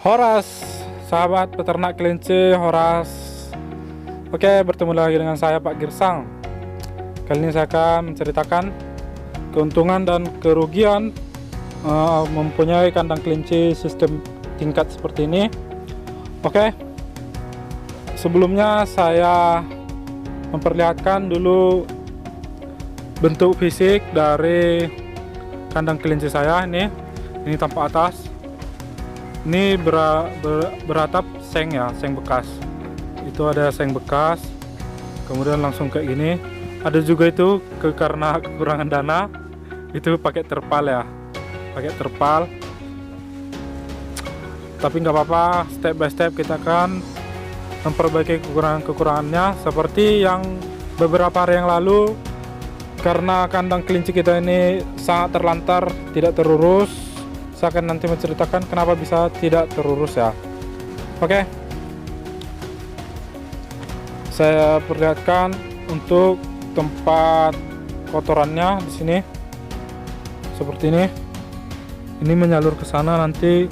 Horas, sahabat peternak kelinci Horas. Oke, bertemu lagi dengan saya Pak Girsang. Kali ini saya akan menceritakan keuntungan dan kerugian mempunyai kandang kelinci sistem tingkat seperti ini. Oke, sebelumnya saya memperlihatkan dulu bentuk fisik dari kandang kelinci saya. Ini tampak atas. Ini beratap seng ya, seng bekas. Itu ada seng bekas. Kemudian langsung kayak gini. Ada juga itu karena kekurangan dana, itu pakai terpal ya, pakai terpal. Tapi nggak apa-apa, step by step kita akan memperbaiki kekurangannya. Seperti yang beberapa hari yang lalu, karena kandang kelinci kita ini sangat terlantar, tidak terurus. Saya akan nanti menceritakan kenapa bisa tidak terurus ya. Oke, saya perlihatkan untuk tempat kotorannya di sini seperti ini. Ini menyalur ke sana, nanti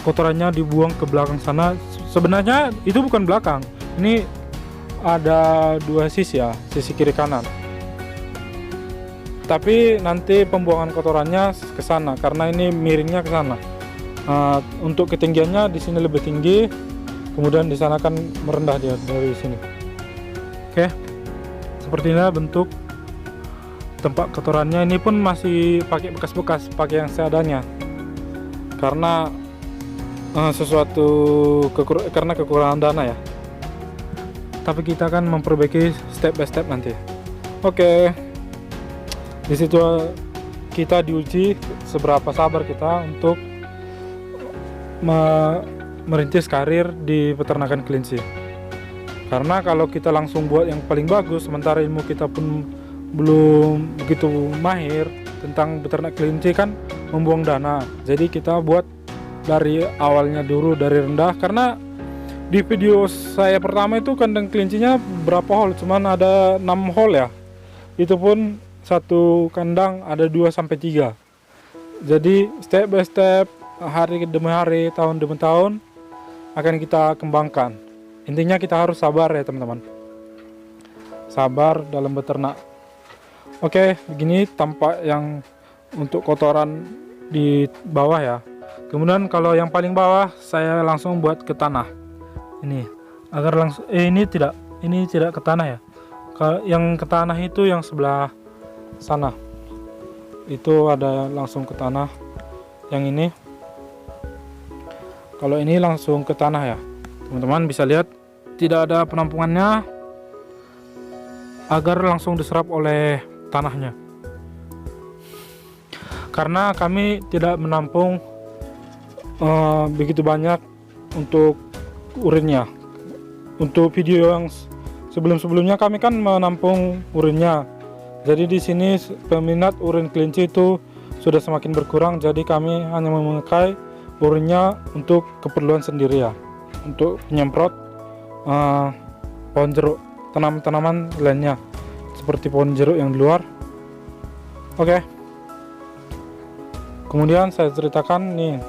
kotorannya dibuang ke belakang sana. Sebenarnya itu bukan belakang, ini ada dua sisi ya, sisi kiri kanan. Tapi nanti pembuangan kotorannya ke sana karena ini miringnya ke sana. Untuk ketinggiannya di sini lebih tinggi, kemudian di sana kan merendah dia dari sini. Oke, seperti ini bentuk tempat kotorannya. Ini pun masih pakai bekas-bekas, pakai yang seadanya. Karena karena kekurangan dana ya. Tapi kita akan memperbaiki step by step nanti. Oke. Di situ kita diuji seberapa sabar kita untuk merintis karir di peternakan kelinci. Karena kalau kita langsung buat yang paling bagus, sementara ilmu kita pun belum begitu mahir tentang beternak kelinci, kan membuang dana. Jadi kita buat dari awalnya dulu, dari rendah. Karena di video saya pertama itu kandang kelincinya berapa hole? Cuman ada 6 hole ya. Itu pun satu kandang ada 2-3. Jadi step by step, hari demi hari, tahun demi tahun akan kita kembangkan. Intinya kita harus sabar ya teman-teman, sabar dalam beternak. Oke, begini tampak yang untuk kotoran di bawah ya. Kemudian kalau yang paling bawah saya langsung buat ke tanah ini, agar langsung ini tidak ke tanah ya. Kalau yang ke tanah itu yang sebelah sana, itu ada langsung ke tanah. Yang ini, kalau ini langsung ke tanah ya, teman-teman bisa lihat tidak ada penampungannya, agar langsung diserap oleh tanahnya. Karena kami tidak menampung begitu banyak untuk urinnya. Untuk video yang sebelum-sebelumnya kami kan menampung urinnya. Jadi di sini peminat urin kelinci itu sudah semakin berkurang, jadi kami hanya memakai urinnya untuk keperluan sendiri ya, untuk penyemprot pohon jeruk, tanaman-tanaman lainnya seperti pohon jeruk yang di luar. Oke. Kemudian saya ceritakan nih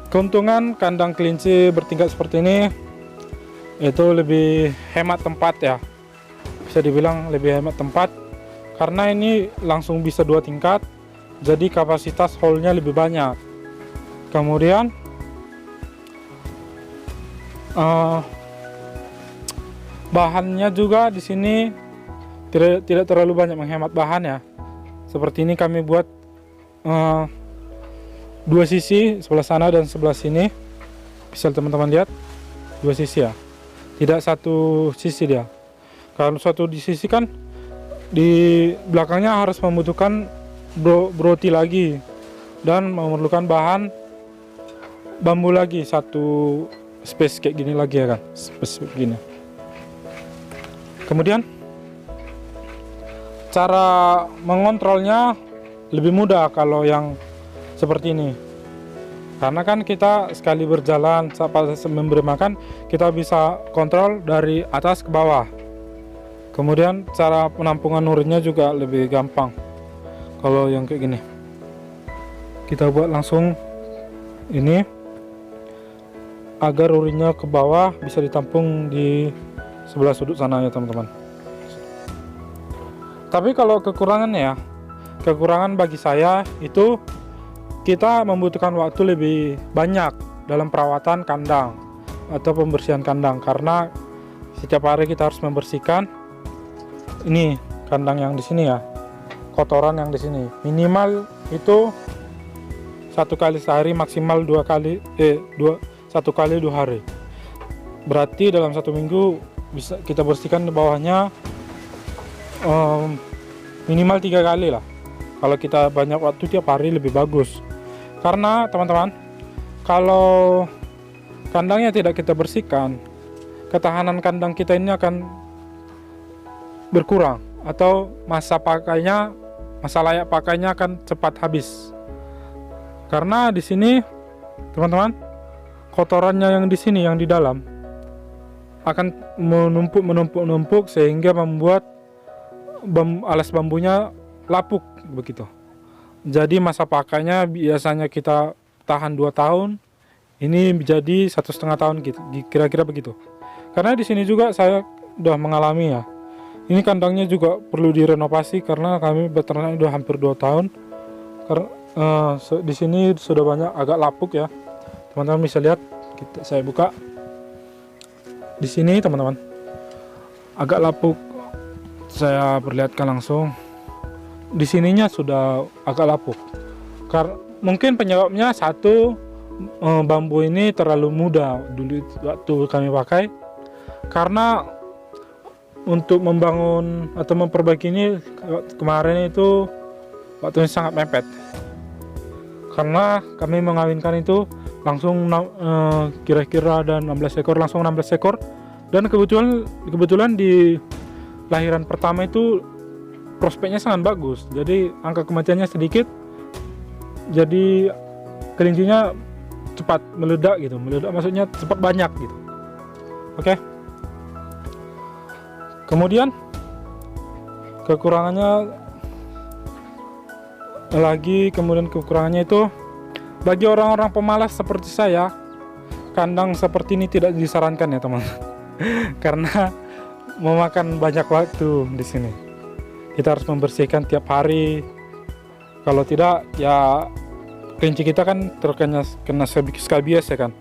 keuntungan kandang kelinci bertingkat seperti ini, itu lebih hemat tempat ya, bisa dibilang lebih hemat tempat. Karena ini langsung bisa 2 tingkat, jadi kapasitas hole-nya lebih banyak. Kemudian bahannya juga di sini tidak terlalu banyak menghemat bahan ya. Seperti ini kami buat 2 sisi, sebelah sana dan sebelah sini. Bisa teman-teman lihat 2 sisi ya, tidak satu sisi dia. Kalau satu di sisi kan di belakangnya harus membutuhkan broti lagi dan memerlukan bahan bambu lagi, satu space kayak gini lagi ya kan, space begini. Kemudian cara mengontrolnya lebih mudah kalau yang seperti ini, karena kan kita sekali berjalan saat memberi makan kita bisa kontrol dari atas ke bawah. Kemudian cara penampungan urinnya juga lebih gampang. Kalau yang kayak gini, kita buat langsung ini. agar urinnya ke bawah bisa ditampung di sebelah sudut sana ya teman-teman. Tapi kalau kekurangannya ya, kekurangan bagi saya itu kita membutuhkan waktu lebih banyak dalam perawatan kandang atau pembersihan kandang, karena setiap hari kita harus membersihkan ini kandang yang di sini ya, kotoran yang di sini. Minimal itu 1 kali sehari, maksimal 1 kali 2 hari. Berarti dalam 1 minggu bisa kita bersihkan di bawahnya minimal 3 kali lah. Kalau kita banyak waktu tiap hari lebih bagus. Karena teman-teman, kalau kandangnya tidak kita bersihkan, ketahanan kandang kita ini akan berkurang, atau masa layak pakainya akan cepat habis. Karena di sini teman-teman, kotorannya yang di sini, yang di dalam akan menumpuk sehingga membuat alas bambunya lapuk begitu. Jadi masa pakainya biasanya kita tahan 2 tahun, ini menjadi 1,5 tahun gitu, kira-kira begitu. Karena di sini juga saya udah mengalami ya. Ini kandangnya juga perlu direnovasi karena kami beternak udah hampir 2 tahun. Karena di sini sudah banyak agak lapuk ya. Teman-teman bisa lihat, saya buka. Di sini teman-teman, agak lapuk. Saya perlihatkan langsung. Di sininya sudah agak lapuk. Mungkin penyebabnya satu, bambu ini terlalu muda dulu waktu kami pakai. Karena untuk membangun atau memperbaiki ini kemarin itu waktunya sangat mepet. Karena kami mengawinkan itu langsung kira-kira ada 16 ekor, langsung 16 ekor. Dan kebetulan di lahiran pertama itu prospeknya sangat bagus, jadi angka kematiannya sedikit, jadi kelincinya cepat meledak gitu. Meledak maksudnya cepat banyak gitu. Oke. Kemudian kekurangannya itu bagi orang-orang pemalas seperti saya, kandang seperti ini tidak disarankan ya teman. Karena memakan banyak waktu di sini. Kita harus membersihkan tiap hari. Kalau tidak ya kelinci kita kan kena skabies ya kan.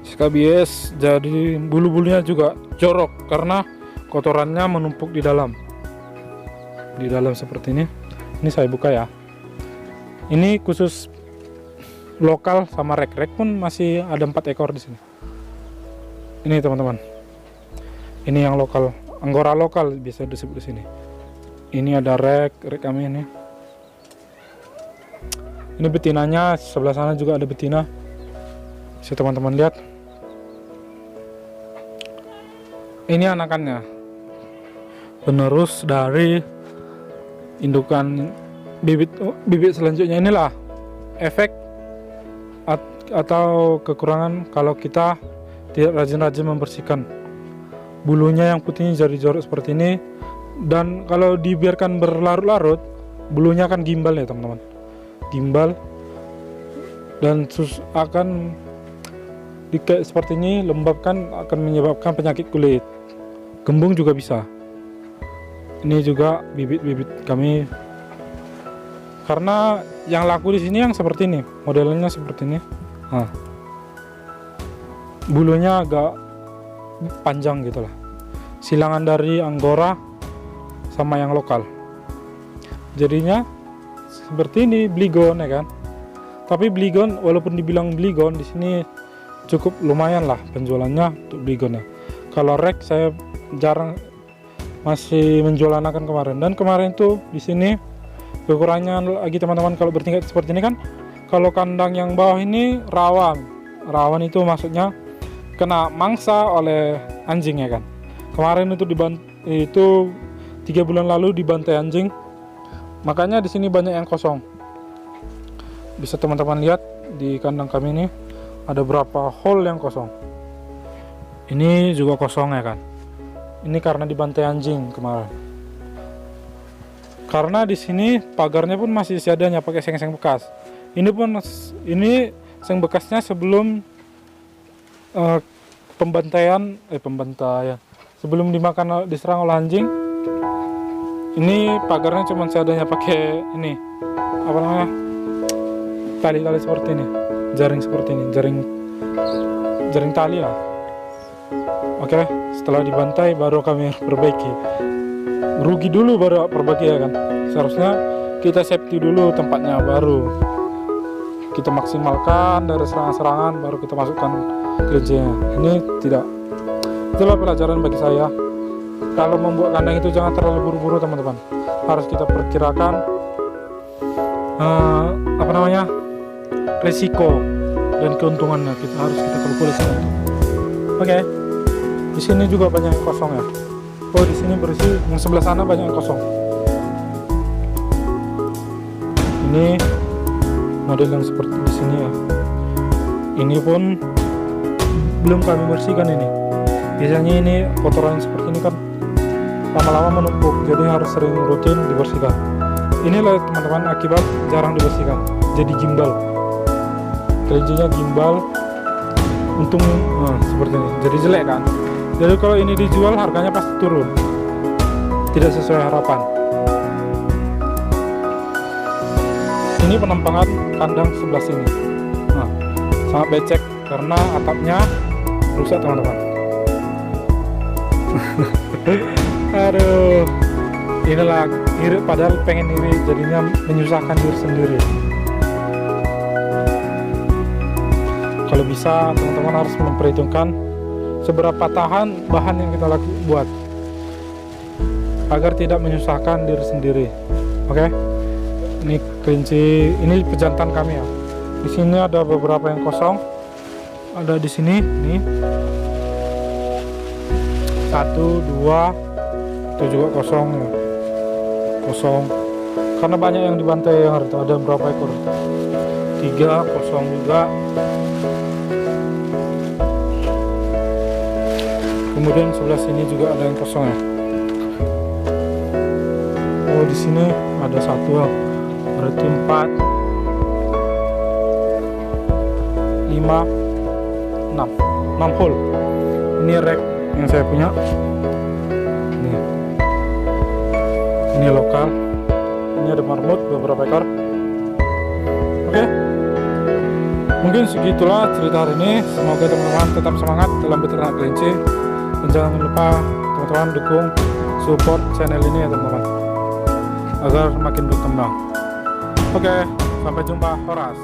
Skabies, jadi bulu-bulunya juga jorok karena kotorannya menumpuk di dalam. Di dalam seperti ini. Ini saya buka ya. Ini khusus lokal sama rek pun masih ada 4 ekor di sini. Ini teman-teman. Ini yang lokal, Anggora lokal bisa disebut di sini. Ini ada rek kami ini. Ini betinanya, sebelah sana juga ada betina. Bisa teman-teman lihat. Ini anakannya. Penerus dari indukan bibit selanjutnya. Inilah efek atau kekurangan kalau kita tidak rajin-rajin membersihkan. Bulunya yang putihnya jadi jorok seperti ini. Dan kalau dibiarkan berlarut-larut, bulunya akan gimbal ya teman-teman. Gimbal dan akan seperti ini, lembab kan akan menyebabkan penyakit kulit. Gembung juga bisa. Ini juga bibit-bibit kami. Karena yang laku di sini yang seperti ini, modelnya seperti ini. Nah, bulunya agak panjang gitulah. Silangan dari Anggora sama yang lokal. Jadinya seperti ini, Bligon ya kan. Tapi Bligon, walaupun dibilang Bligon, di sini cukup lumayan lah penjualannya untuk Bligon ya. Kalau rek saya jarang, masih menjualanakan kemarin. Dan kemarin tuh di sini kekurangannya lagi teman-teman, kalau bertingkat seperti ini kan, kalau kandang yang bawah ini rawan itu maksudnya kena mangsa oleh anjing ya kan. Kemarin itu 3 bulan lalu dibantai anjing, makanya di sini banyak yang kosong. Bisa teman-teman lihat di kandang kami ini ada berapa hole yang kosong. Ini juga kosong ya kan. Ini karena dibantai anjing kemarin. Karena di sini pagarnya pun masih seadanya pakai seng-seng bekas. Ini seng bekasnya sebelum eh, pembantaian sebelum diserang oleh anjing. Ini pagarnya cuma seadanya, pakai ini apa namanya, tali-tali seperti ini, jaring seperti ini, jaring tali lah. Oke, setelah dibantai baru kami perbaiki. Rugi dulu baru perbaiki ya kan. Seharusnya kita safety dulu tempatnya, baru kita maksimalkan dari serangan-serangan, baru kita masukkan kelincinya. Ini tidak. Itulah pelajaran bagi saya. Kalau membuat kandang itu jangan terlalu buru-buru teman-teman. Harus kita perkirakan risiko dan keuntungannya. Harus kita kalkulasi. Oke. Di sini juga banyak yang kosong ya. Oh, di sini bersih. Yang sebelah sana banyak yang kosong. Ini model yang seperti di sini ya. Ini pun belum kami bersihkan ini. Biasanya ini kotoran seperti ini kan lama-lama menumpuk, jadi harus sering rutin dibersihkan. Inilah teman-teman akibat jarang dibersihkan, jadi gimbal. Kelincinya gimbal, untung seperti ini, jadi jelek kan. Jadi kalau ini dijual harganya pasti turun, tidak sesuai harapan. Ini penampangan kandang sebelah sini. Nah, sangat becek karena atapnya rusak teman-teman. Aduh, inilah iri, padahal pengen iri, jadinya menyusahkan diri sendiri. Kalau bisa teman-teman harus memperhitungkan seberapa tahan bahan yang kita buat agar tidak menyusahkan diri sendiri. Oke, ini kelinci, ini pejantan kami ya. Di sini ada beberapa yang kosong, ada di sini nih 1, 2, itu juga kosong ya. Kosong karena banyak yang dibantai yang harta. Ada berapa ekor? 3 kosong juga. Kemudian sebelah sini juga ada yang kosong ya. Oh, di sini ada 1, berarti 4, 5, 6 hole. Ini rack yang saya punya. Ini lokal. Ini ada marmut beberapa ekor. Oke. Mungkin segitulah cerita hari ini. Semoga teman-teman tetap semangat dalam beternak kelinci. Dan jangan lupa teman-teman dukung, support channel ini ya teman-teman, agar makin berkembang. Oke, sampai jumpa. Horas.